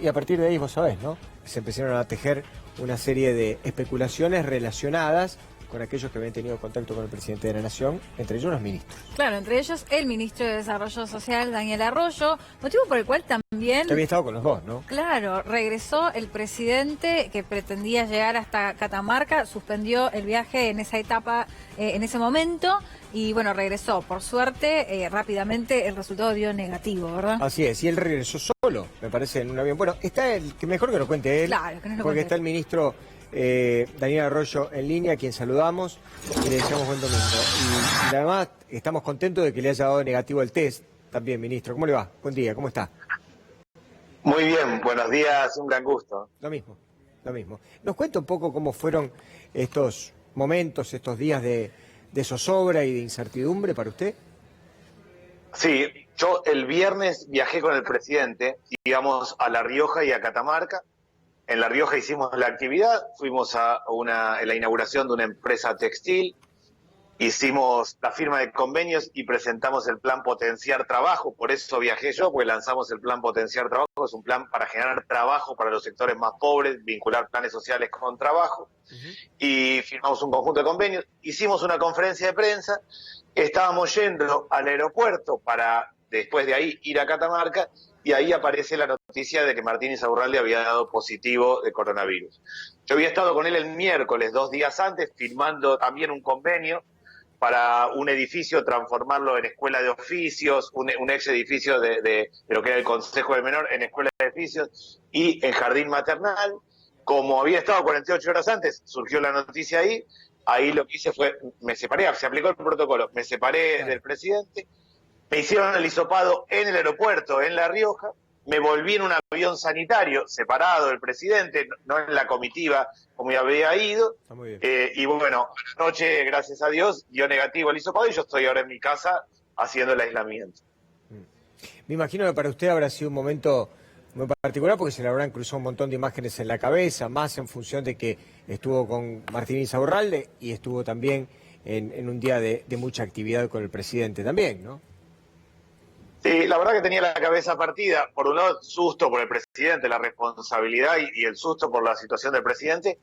Y a partir de ahí, vos sabés, ¿no? Se empezaron a tejer una serie de especulaciones relacionadas con aquellos que habían tenido contacto con el presidente de la Nación, entre ellos los ministros. Claro, entre ellos el ministro de Desarrollo Social, Daniel Arroyo, motivo por el cual también... Usted había estado con los dos, ¿no? Claro, regresó el presidente que pretendía llegar hasta Catamarca, suspendió el viaje en esa etapa, en ese momento, y bueno, regresó. Por suerte, rápidamente el resultado dio negativo, ¿verdad? Así es, y él regresó solo, me parece, en un avión. Bueno, está el que mejor que lo cuente él, claro, que nos lo porque cuente. está el ministro Daniel Arroyo en línea, a quien saludamos y le deseamos buen domingo. Y además estamos contentos de que le haya dado negativo el test también, ministro. ¿Cómo le va? Buen día, ¿cómo está? Muy bien, buenos días, un gran gusto. Lo mismo, lo mismo. ¿Nos cuenta un poco cómo fueron estos momentos, estos días de zozobra y de incertidumbre para usted? Sí, yo el viernes viajé con el presidente, íbamos a La Rioja y a Catamarca. En La Rioja hicimos la actividad, fuimos a la inauguración de una empresa textil, hicimos la firma de convenios y presentamos el plan Potenciar Trabajo. Por eso viajé yo, porque lanzamos el plan Potenciar Trabajo. Es un plan para generar trabajo para los sectores más pobres, vincular planes sociales con trabajo. Y firmamos un conjunto de convenios. Hicimos una conferencia de prensa. Estábamos yendo al aeropuerto para, después de ahí, ir a Catamarca. Y ahí aparece la noticia de que Martín Insaurralde había dado positivo de coronavirus. Yo había estado con él el miércoles, 2 días antes, firmando también un convenio para un edificio, transformarlo en escuela de oficios, un ex edificio de lo que era el Consejo de Menor en escuela de oficios y en jardín maternal. Como había estado 48 horas antes, surgió la noticia ahí lo que hice fue, me separé, se aplicó el protocolo, me separé del presidente, me hicieron el hisopado en el aeropuerto, en La Rioja, me volví en un avión sanitario, separado del presidente, no en la comitiva como ya había ido. Está muy bien. Y bueno, anoche, gracias a Dios, dio negativo el hisopado y yo estoy ahora en mi casa haciendo el aislamiento. Me imagino que para usted habrá sido un momento muy particular porque se le habrán cruzado un montón de imágenes en la cabeza, más en función de que estuvo con Martín Insaurralde y estuvo también en un día de mucha actividad con el presidente también, ¿no? Sí, la verdad que tenía la cabeza partida. Por un lado, susto por el presidente, la responsabilidad y el susto por la situación del presidente.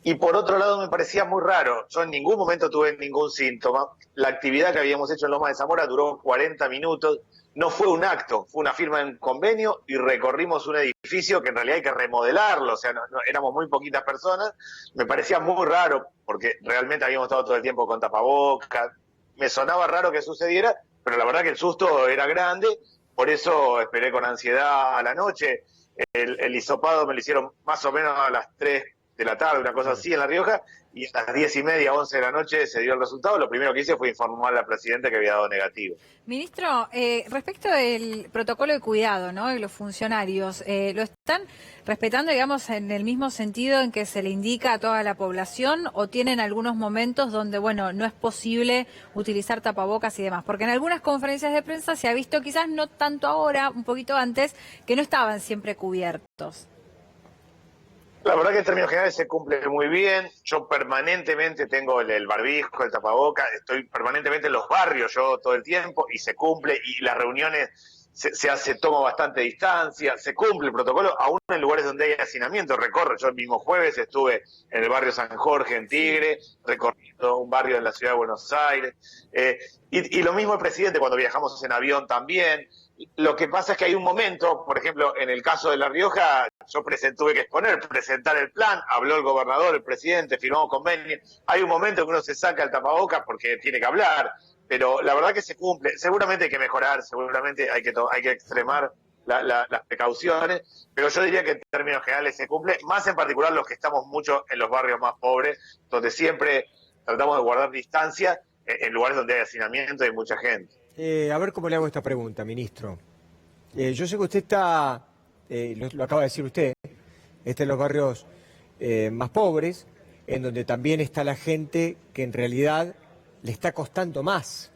Y por otro lado, me parecía muy raro. Yo en ningún momento tuve ningún síntoma. La actividad que habíamos hecho en Lomas de Zamora duró 40 minutos. No fue un acto, fue una firma de un convenio y recorrimos un edificio que en realidad hay que remodelarlo. O sea, éramos muy poquitas personas. Me parecía muy raro porque realmente habíamos estado todo el tiempo con tapabocas. Me sonaba raro que sucediera, pero la verdad que el susto era grande, por eso esperé con ansiedad a la noche. El hisopado me lo hicieron más o menos a las 3 de la tarde, una cosa así en La Rioja, y a las 10:30, 11 de la noche se dio el resultado. Lo primero que hice fue informar al presidente que había dado negativo. Ministro, respecto del protocolo de cuidado, ¿no?, de los funcionarios, ¿lo están respetando, digamos, en el mismo sentido en que se le indica a toda la población o tienen algunos momentos donde, bueno, no es posible utilizar tapabocas y demás? Porque en algunas conferencias de prensa se ha visto, quizás no tanto ahora, un poquito antes, que no estaban siempre cubiertos. La verdad que en términos generales se cumple muy bien. Yo permanentemente tengo el barbijo, el tapaboca, estoy permanentemente en los barrios yo todo el tiempo y se cumple, y las reuniones toma bastante distancia, se cumple el protocolo, aún en lugares donde hay hacinamiento. Recorro, yo el mismo jueves estuve en el barrio San Jorge, en Tigre, recorriendo un barrio en la ciudad de Buenos Aires, y lo mismo el presidente cuando viajamos en avión también. Lo que pasa es que hay un momento, por ejemplo, en el caso de La Rioja, yo tuve que presentar el plan, habló el gobernador, el presidente, firmamos convenios. Hay un momento que uno se saca el tapabocas porque tiene que hablar, pero la verdad que se cumple. Seguramente hay que mejorar, seguramente hay que extremar las precauciones, pero yo diría que en términos generales se cumple, más en particular los que estamos mucho en los barrios más pobres, donde siempre tratamos de guardar distancia, en lugares donde hay hacinamiento y mucha gente. A ver cómo le hago esta pregunta, ministro. Yo sé que usted está, lo acaba de decir usted, está en los barrios más pobres, en donde también está la gente que en realidad le está costando más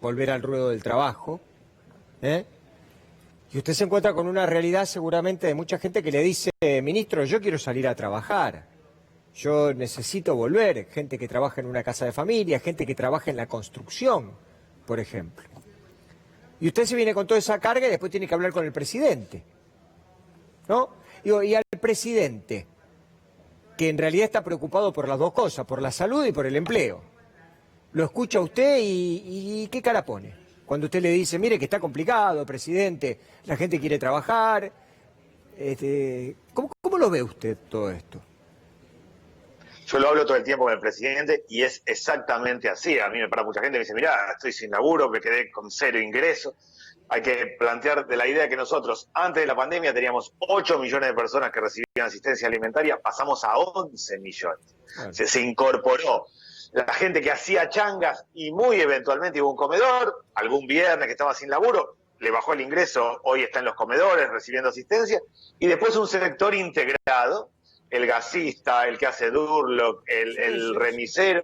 volver al ruedo del trabajo. Y usted se encuentra con una realidad seguramente de mucha gente que le dice, ministro, yo quiero salir a trabajar, yo necesito volver, gente que trabaja en una casa de familia, gente que trabaja en la construcción, por ejemplo. Y usted se viene con toda esa carga y después tiene que hablar con el presidente. ¿no? Digo, y al presidente, que en realidad está preocupado por las dos cosas, por la salud y por el empleo. Lo escucha usted y ¿qué cara pone? Cuando usted le dice, mire que está complicado, presidente, la gente quiere trabajar. ¿Cómo lo ve usted todo esto? Yo lo hablo todo el tiempo con el presidente y es exactamente así. A mí me para mucha gente y me dice, mirá, estoy sin laburo, me quedé con 0 ingresos. Hay que plantear de la idea que nosotros, antes de la pandemia, teníamos 8 millones de personas que recibían asistencia alimentaria, pasamos a 11 millones. Claro. Se incorporó la gente que hacía changas y muy eventualmente iba a un comedor, algún viernes que estaba sin laburo, le bajó el ingreso, hoy está en los comedores recibiendo asistencia, y después un sector integrado, el gasista, el que hace Durlock, el remisero,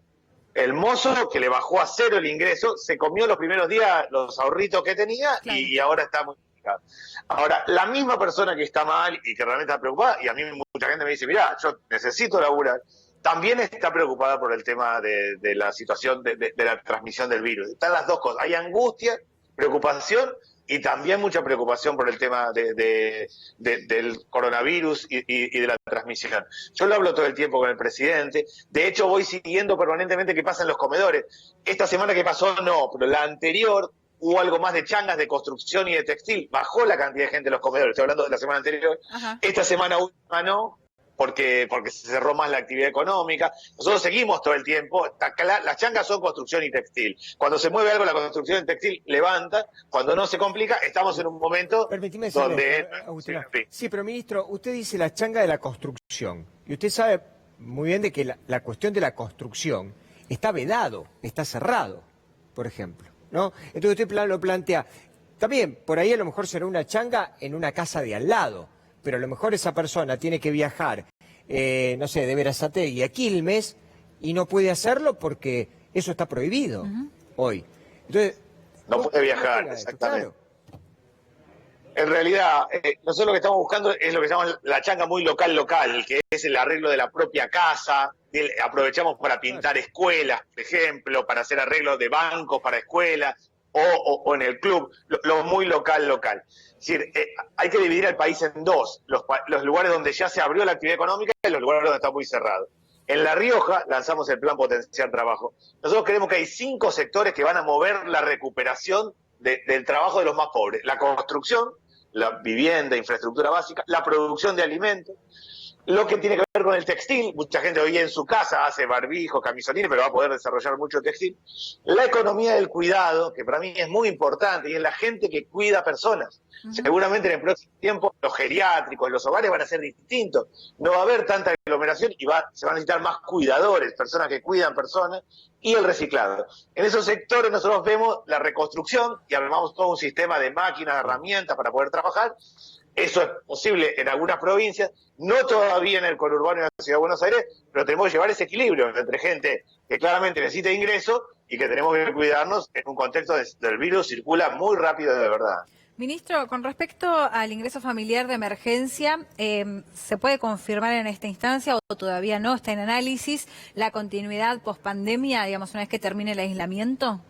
el mozo que le bajó a 0 el ingreso, se comió los primeros días los ahorritos que tenía, claro, y ahora está muy complicado. Ahora, la misma persona que está mal y que realmente está preocupada, y a mí mucha gente me dice, mirá, yo necesito laburar, también está preocupada por el tema de la situación de la transmisión del virus. Están las dos cosas, hay angustia, preocupación, y también mucha preocupación por el tema del coronavirus y de la transmisión. Yo lo hablo todo el tiempo con el presidente, de hecho voy siguiendo permanentemente qué pasa en los comedores. Esta semana que pasó no, pero la anterior hubo algo más de changas de construcción y de textil, bajó la cantidad de gente en los comedores, estoy hablando de la semana anterior. Ajá. Esta semana última no, porque se cerró más la actividad económica. Nosotros seguimos todo el tiempo, las changas son construcción y textil. Cuando se mueve algo la construcción y textil levanta, cuando no se complica, estamos en un momento donde... Sí, pero ministro, usted dice la changa de la construcción, y usted sabe muy bien de que la cuestión de la construcción está vedado, está cerrado, por ejemplo, ¿no? Entonces usted lo plantea, también por ahí a lo mejor será una changa en una casa de al lado, pero a lo mejor esa persona tiene que viajar, no sé, de Berazategui a Quilmes y no puede hacerlo porque eso está prohibido hoy. Entonces, no puede viajar, exactamente. Claro. En realidad, nosotros lo que estamos buscando es lo que llamamos la changa muy local, que es el arreglo de la propia casa. Aprovechamos para pintar escuelas, por ejemplo, para hacer arreglos de bancos para escuelas, o en el club, lo muy local. Es decir, hay que dividir el país en dos, los lugares donde ya se abrió la actividad económica y los lugares donde está muy cerrado. En La Rioja lanzamos el plan Potenciar Trabajo. Nosotros creemos que hay 5 sectores que van a mover la recuperación del trabajo de los más pobres. La construcción, la vivienda, infraestructura básica, la producción de alimentos, lo que tiene que ver con el textil, mucha gente hoy en su casa hace barbijos, camisolines, pero va a poder desarrollar mucho textil. La economía del cuidado, que para mí es muy importante, y es la gente que cuida personas. Seguramente en el próximo tiempo los geriátricos, los hogares van a ser distintos. No va a haber tanta aglomeración y se van a necesitar más cuidadores, personas que cuidan personas, y el reciclado. En esos sectores nosotros vemos la reconstrucción y armamos todo un sistema de máquinas, herramientas para poder trabajar. Eso es posible en algunas provincias, no todavía en el conurbano de la Ciudad de Buenos Aires, pero tenemos que llevar ese equilibrio entre gente que claramente necesita ingreso y que tenemos que cuidarnos en un contexto del virus circula muy rápido de verdad. Ministro, con respecto al ingreso familiar de emergencia, ¿se puede confirmar en esta instancia o todavía no está en análisis la continuidad pospandemia, digamos, una vez que termine el aislamiento?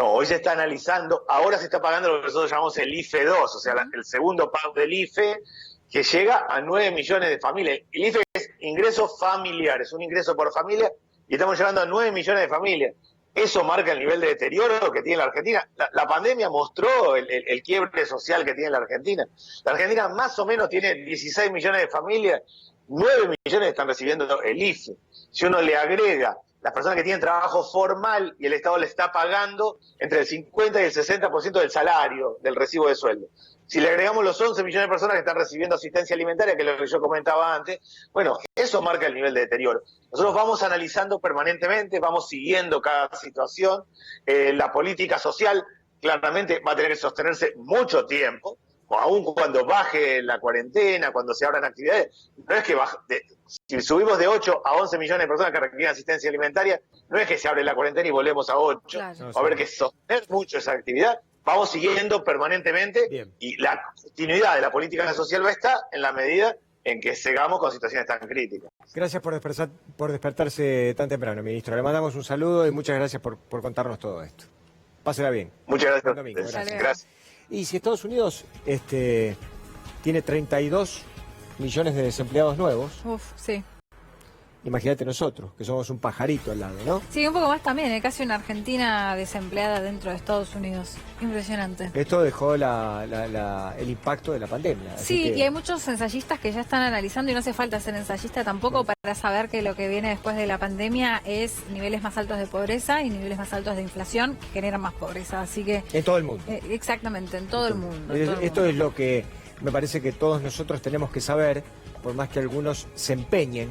No, hoy se está analizando, ahora se está pagando lo que nosotros llamamos el IFE 2, o sea, el segundo pago del IFE, que llega a 9 millones de familias. El IFE es ingreso familiar, es un ingreso por familia, y estamos llegando a 9 millones de familias. Eso marca el nivel de deterioro que tiene la Argentina. La pandemia mostró el quiebre social que tiene la Argentina. La Argentina más o menos tiene 16 millones de familias, 9 millones están recibiendo el IFE. Si uno le agrega las personas que tienen trabajo formal y el Estado le está pagando entre el 50 y el 60% del salario, del recibo de sueldo. Si le agregamos los 11 millones de personas que están recibiendo asistencia alimentaria, que es lo que yo comentaba antes, bueno, eso marca el nivel de deterioro. Nosotros vamos analizando permanentemente, vamos siguiendo cada situación. La política social claramente va a tener que sostenerse mucho tiempo, aún cuando baje la cuarentena, cuando se abran actividades. No es que si subimos de 8 a 11 millones de personas que requieren asistencia alimentaria, no es que se abre la cuarentena y volvemos a 8. Claro. Va a haber que sostener mucho esa actividad. Vamos siguiendo permanentemente. Bien. Y la continuidad de la política social va a estar en la medida en que sigamos con situaciones tan críticas. Gracias por despertarse tan temprano, ministro. Le mandamos un saludo y muchas gracias por contarnos todo esto. Pásela bien. Muchas gracias. Buen domingo. Gracias. Y si Estados Unidos tiene 32 millones de desempleados nuevos. Uf, sí. Imagínate nosotros, que somos un pajarito al lado, ¿no? Sí, un poco más también, casi una Argentina desempleada dentro de Estados Unidos. Impresionante. Esto dejó el impacto de la pandemia. así Sí, que- y hay muchos ensayistas que ya están analizando y no hace falta ser ensayista tampoco para saber que lo que viene después de la pandemia es niveles más altos de pobreza y niveles más altos de inflación que generan más pobreza. Así que, En todo el mundo. exactamente, en todo el mundo. en todo el Esto mundo. es lo que me parece que todos nosotros tenemos que saber, por más que algunos se empeñen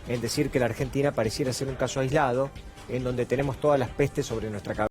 en decir que la Argentina pareciera ser un caso aislado, en donde tenemos todas las pestes sobre nuestra cabeza.